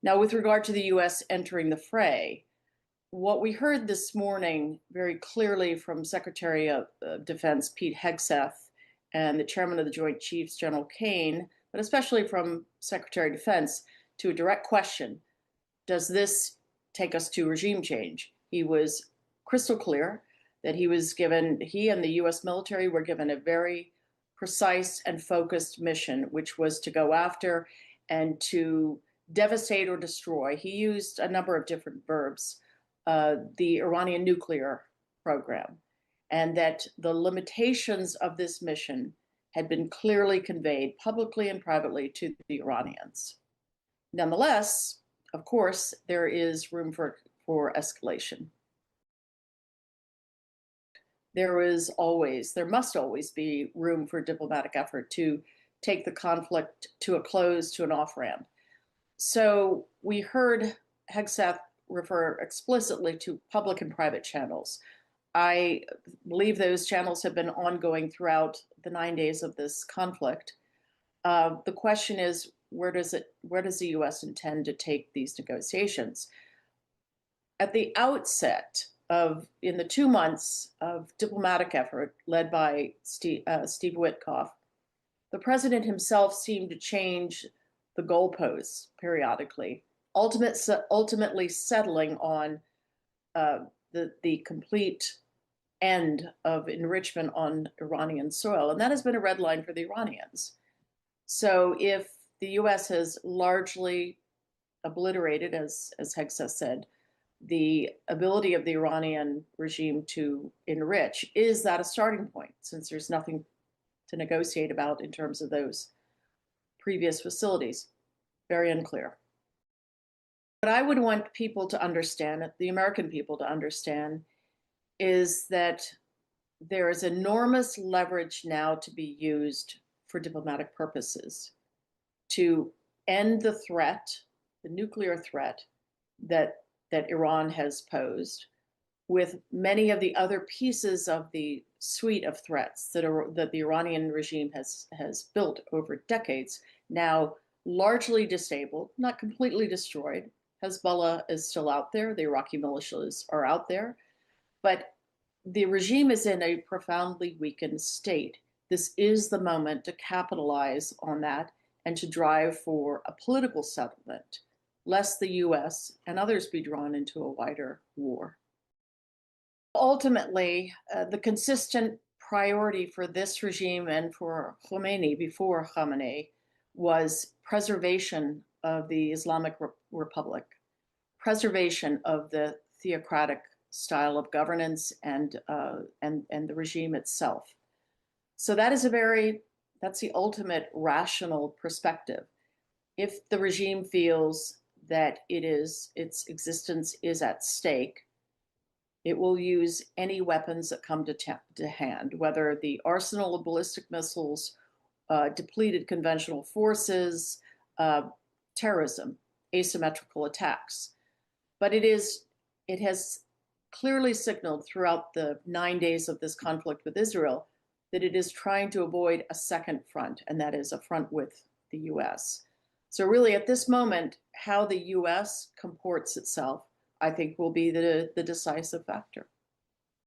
Now, with regard to the U.S. entering the fray, what we heard this morning very clearly from Secretary of Defense Pete Hegseth and the chairman of the Joint Chiefs, General Caine, but especially from Secretary of Defense, to a direct question, does this take us to regime change? He was crystal clear that he and the US military were given a very precise and focused mission, which was to go after and to devastate or destroy. He used a number of different verbs, the Iranian nuclear program, and that the limitations of this mission had been clearly conveyed publicly and privately to the Iranians. Nonetheless, of course, there is room for escalation. There must always be room for diplomatic effort to take the conflict to a close, to an off-ramp. So we heard Hegseth refer explicitly to public and private channels. I believe those channels have been ongoing throughout the 9 days of this conflict. The question is, where does the U.S. intend to take these negotiations? At the outset in the 2 months of diplomatic effort led by Steve Witkoff, the president himself seemed to change the goalposts periodically, ultimately settling on the complete end of enrichment on Iranian soil. And that has been a red line for the Iranians. So if the U.S. has largely obliterated, as Hegseth said, the ability of the Iranian regime to enrich, is that a starting point, since there's nothing to negotiate about in terms of those previous facilities? Very unclear. What I would want people to understand, the American people to understand, is that there is enormous leverage now to be used for diplomatic purposes to end the threat, the nuclear threat that Iran has posed, with many of the other pieces of the suite of threats that the Iranian regime has built over decades, now largely disabled, not completely destroyed. Hezbollah is still out there, the Iraqi militias are out there, but the regime is in a profoundly weakened state. This is the moment to capitalize on that and to drive for a political settlement, lest the US and others be drawn into a wider war. Ultimately, the consistent priority for this regime and for Khomeini before Khamenei was preservation of the Islamic Republic, preservation of the theocratic style of governance and the regime itself. So that's the ultimate rational perspective. If the regime feels that its existence is at stake, it will use any weapons that come to hand, whether the arsenal of ballistic missiles, depleted conventional forces, terrorism, asymmetrical attacks. But it has clearly signaled throughout the 9 days of this conflict with Israel that it is trying to avoid a second front, and that is a front with the US. So really at this moment, how the US comports itself, I think, will be the decisive factor.